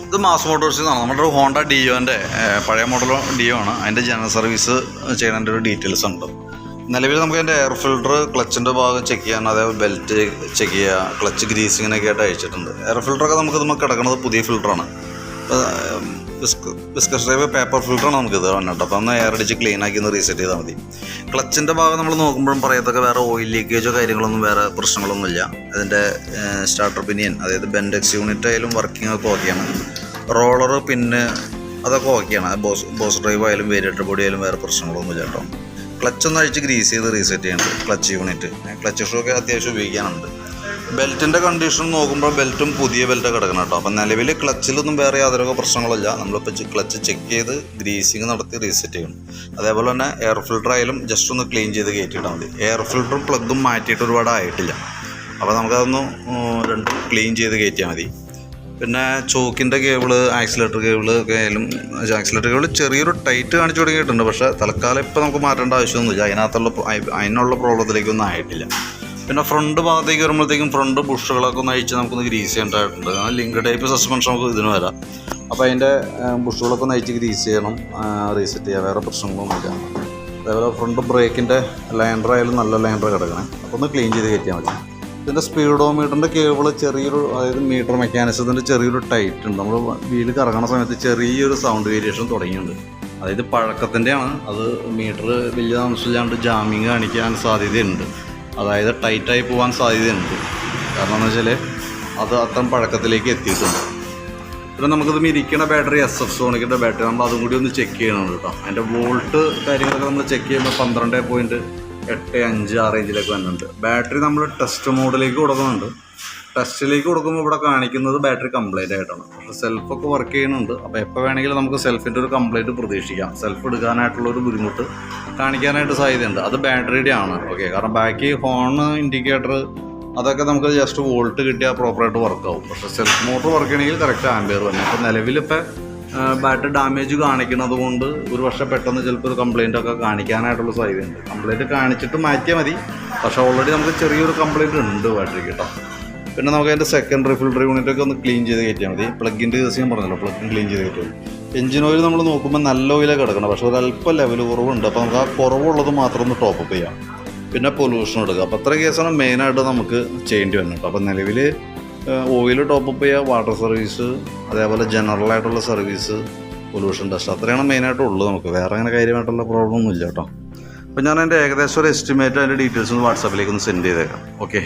ഇത് മാസ് മോട്ടോഴ്സിൽ നിന്നാണ്. നമ്മുടെ ഒരു ഹോണ്ട ഡിയോൻ്റെ പഴയ മോഡൽ ഡിയോ ആണ്. അതിൻ്റെ ജനറൽ സർവീസ് ചെയ്യുന്നതിൻ്റെ ഒരു ഡീറ്റെയിൽസ് ഉണ്ട്. നിലവിൽ നമുക്ക് അതിൻ്റെ എയർ ഫിൽറ്റർ, ക്ലച്ചിൻ്റെ ഭാഗം ചെക്ക് ചെയ്യാൻ, അതേപോലെ ബെൽറ്റ് ചെക്ക് ചെയ്യുക, ക്ലച്ച് ഗ്രീസിങ്ങിനൊക്കെ ആയിട്ട് അയച്ചിട്ടുണ്ട്. എയർ ഫിൽറ്ററൊക്കെ നമുക്ക് കിടക്കുന്നത് പുതിയ ഫിൽറ്ററാണ്. വിസ്കസ് ഡ്രൈവ് പേപ്പർ ഫിൽറ്ററാണ് നമുക്കിത് വന്നിട്ട്. അപ്പോൾ ഒന്ന് എയർ അടിച്ച് ക്ലീൻ ആക്കി ഒന്ന് റീസെറ്റ് ചെയ്താൽ മതി. ക്ലച്ചിൻ്റെ ഭാഗം നമ്മൾ നോക്കുമ്പോഴും പറയത്തൊക്കെ വേറെ ഓയിൽ ലീക്കേജോ കാര്യങ്ങളൊന്നും വേറെ പ്രശ്നങ്ങളൊന്നുമില്ല. അതിൻ്റെ സ്റ്റാർട്ടർ പിനിയൻ, അതായത് ബെൻഡെക്സ് യൂണിറ്റ് ആയാലും വർക്കിംഗ് ഒക്കെ ഓക്കെയാണ്. റോളർ പിന്നെ അതൊക്കെ ഓക്കെയാണ്. ബോസ് ഡ്രൈവ് ആയാലും വേരിയേറ്റർ ബോഡി ആയാലും വേറെ പ്രശ്നങ്ങളൊന്നുമില്ല കേട്ടോ. ക്ലച്ചൊന്ന് അഴിച്ച് ഗ്രീസ് ചെയ്ത് റീസെറ്റ് ചെയ്യുന്നുണ്ട്. ക്ലച്ച് യൂണിറ്റ്, ക്ലച്ച് ഷൂ ഒക്കെ അത്യാവശ്യം ഉപയോഗിക്കാനുണ്ട്. ബെൽറ്റിൻ്റെ കണ്ടീഷൻ നോക്കുമ്പോൾ ബെൽറ്റും പുതിയ ബെൽറ്റ് കിടക്കണം കേട്ടോ. അപ്പം നിലവിൽ ക്ലച്ചിലൊന്നും വേറെ യാതൊരു പ്രശ്നങ്ങളില്ല. നമ്മളിപ്പോൾ ക്ലച്ച് ചെക്ക് ചെയ്ത് ഗ്രീസിങ് നടത്തി റീസെറ്റ് ചെയ്യണം. അതേപോലെ തന്നെ എയർ ഫിൽറ്റർ ആയാലും ജസ്റ്റ് ഒന്ന് ക്ലീൻ ചെയ്ത് കയറ്റിയിട്ടാൽ മതി. എയർ ഫിൽറ്ററും പ്ലഗും മാറ്റിയിട്ട് ഒരുപാട് ആയിട്ടില്ല. അപ്പോൾ നമുക്കതൊന്ന് രണ്ടും ക്ലീൻ ചെയ്ത് കയറ്റിയാൽ മതി. പിന്നെ ചോക്കിൻ്റെ കേബിള്, ആക്സിലേറ്റർ കേബിള് ഒക്കെ ആയാലും, ആക്സിലേറ്റർ കേബിൾ ചെറിയൊരു ടൈറ്റ് കാണിച്ചു തുടങ്ങിയിട്ടുണ്ട്. പക്ഷേ തൽക്കാലം ഇപ്പോൾ നമുക്ക് മാറ്റേണ്ട ആവശ്യമൊന്നുമില്ല. അതിനുള്ള പ്രോബ്ലത്തിലേക്കൊന്നും ആയിട്ടില്ല. പിന്നെ ഫ്രണ്ട് ഭാഗത്തേക്ക് വരുമ്പോഴത്തേക്കും ഫ്രണ്ട് ബുഷുകളൊക്കെ ഒന്ന് അഴിച്ച് നമുക്കൊന്ന് ഗ്രീസ് ചെയ്യേണ്ടതായിട്ടുണ്ട്. ലിങ്ക് ടൈപ്പ് സസ്പെൻഷൻ നമുക്ക് ഇതിന് വരാം. അപ്പോൾ അതിൻ്റെ ബുഷുകളൊക്കെ ഒന്ന് അഴിച്ച് ഗ്രീസ് ചെയ്യണം, റീസെറ്റ് ചെയ്യുക. വേറെ പ്രശ്നങ്ങളൊന്നുമില്ല. അതേപോലെ ഫ്രണ്ട് ബ്രേക്കിൻ്റെ ലൈൻഡർ ആയാലും നല്ല ലൈൻഡർ കിടക്കണേ. അപ്പോൾ ഒന്ന് ക്ലീൻ ചെയ്ത് കയറ്റിയാൽ മതി. ഇതിൻ്റെ സ്പീഡോമീറ്ററിൻ്റെ കേബിൾ ചെറിയൊരു, അതായത് മീറ്റർ മെക്കാനിസത്തിൻ്റെ ചെറിയൊരു ടൈറ്റ് ഉണ്ട്. നമ്മൾ വീല് കറങ്ങുന്ന സമയത്ത് ചെറിയൊരു സൗണ്ട് വേരിയേഷൻ തുടങ്ങിയിട്ടുണ്ട്. അതായത് പഴക്കത്തിൻ്റെയാണ്. അത് മീറ്റർ വലിയ താമസമില്ലാണ്ട് ജാമിങ് കാണിക്കാൻ സാധ്യതയുണ്ട്. അതായത് ടൈറ്റായി പോകാൻ സാധ്യതയുണ്ട്. കാരണം എന്ന് വെച്ചാൽ അത് അത്രയും പഴക്കത്തിലേക്ക് എത്തിയിട്ടുണ്ട്. പിന്നെ നമുക്കിത് ഇരിക്കുന്ന ബാറ്ററി SF സോണിക്കിൻ്റെ ബാറ്ററി, നമ്മൾ അതും കൂടി ഒന്ന് ചെക്ക് ചെയ്യണം കേട്ടോ. അതിൻ്റെ വോൾട്ട് കാര്യങ്ങളൊക്കെ നമ്മൾ ചെക്ക് ചെയ്യുമ്പോൾ 12.85 ആ റേഞ്ചിലേക്ക് വരുന്നുണ്ട്. ബാറ്ററി നമ്മൾ ടെസ്റ്റ് മോഡിലേക്ക് കൊടുക്കുന്നുണ്ട്. ടെസ്റ്റിലേക്ക് കൊടുക്കുമ്പോൾ ഇവിടെ കാണിക്കുന്നത് ബാറ്ററി കംപ്ലൈൻ്റ് ആയിട്ടാണ്. പക്ഷേ സെൽഫൊക്കെ വർക്ക് ചെയ്യുന്നുണ്ട്. അപ്പോൾ എപ്പോൾ വേണമെങ്കിലും നമുക്ക് സെൽഫിൻ്റെ ഒരു കംപ്ലൈൻറ്റ് പ്രതീക്ഷിക്കാം. സെൽഫ് എടുക്കാനായിട്ടുള്ളൊരു ബുദ്ധിമുട്ട് കാണിക്കാനായിട്ട് സാധ്യതയുണ്ട്. അത് ബാറ്ററിയുടെ ആണ്. ഓക്കെ, കാരണം ബാക്കി ഹോൺ, ഇൻഡിക്കേറ്റർ അതൊക്കെ നമുക്ക് ജസ്റ്റ് വോൾട്ട് കിട്ടിയാൽ പ്രോപ്പറായിട്ട് വർക്കാവും. പക്ഷേ സെൽഫ് മോട്ടർ വർക്ക് ചെയ്യണമെങ്കിൽ കറക്റ്റ് ആംബിയർ തന്നെ. അപ്പോൾ നിലവിലിപ്പോൾ ബാറ്ററി ഡാമേജ് കാണിക്കുന്നത് കൊണ്ട് ഒരു പക്ഷേ പെട്ടെന്ന് ചിലപ്പോൾ ഒരു കംപ്ലൈൻ്റ് ഒക്കെ കാണിക്കാനായിട്ടുള്ള സാധ്യതയുണ്ട്. കംപ്ലൈൻറ്റ് കാണിച്ചിട്ട് മാറ്റിയാൽ മതി. പക്ഷേ ഓൾറെഡി നമുക്ക് ചെറിയൊരു കംപ്ലൈൻറ്റ് ഉണ്ട് ബാറ്ററിക്ക് കേട്ടോ. പിന്നെ നമുക്ക് അതിൻ്റെ സെക്കൻഡറി ഫിൽറ്റർ യൂണിറ്റൊക്കെ ഒന്ന് ക്ലീൻ ചെയ്ത് കയറ്റിയാൽ മതി. പ്ലഗിൻ്റെ കേസ് ഞാൻ പറഞ്ഞല്ലോ, പ്ലഗിൻ ക്ലീൻ ചെയ്ത് കയറ്റും. എഞ്ചിൻ ഓയിൽ നമ്മൾ നോക്കുമ്പോൾ നല്ല ഓയിലാണ് കിടക്കണം. പക്ഷേ ഒരല്പം ലെവൽ കുറവുണ്ട്. അപ്പോൾ നമുക്ക് ആ കുറവുള്ളത് മാത്രം ഒന്ന് ടോപ്പപ്പ് ചെയ്യാം. പിന്നെ പൊല്യൂഷൻ എടുക്കുക. അപ്പോൾ അത്ര കേസാണ് മെയിനായിട്ട് നമുക്ക് ചെയ്യേണ്ടി വരുന്നത്. അപ്പോൾ നിലവിൽ ഓയിൽ ടോപ്പപ്പ് ചെയ്യുക, വാട്ടർ സർവീസ്, അതേപോലെ ജനറലായിട്ടുള്ള സർവീസ്, പൊല്യൂഷൻ ടെസ്റ്റ്, അത്രയാണ് മെയിനായിട്ടുള്ളത് നമുക്ക്. വേറെ അങ്ങനെ കാര്യമായിട്ടുള്ള പ്രോബ്ലം ഒന്നും ഇല്ല കേട്ടോ. അപ്പോൾ ഞാൻ എൻ്റെ ഏകദേശം ഒരു എസ്റ്റിമേറ്റ്, അതിൻ്റെ ഡീറ്റെയിൽസ് ഒന്ന് വാട്സാപ്പിലേക്ക് ഒന്ന് സെൻഡ് ചെയ്തേക്കാം. ഓക്കെ.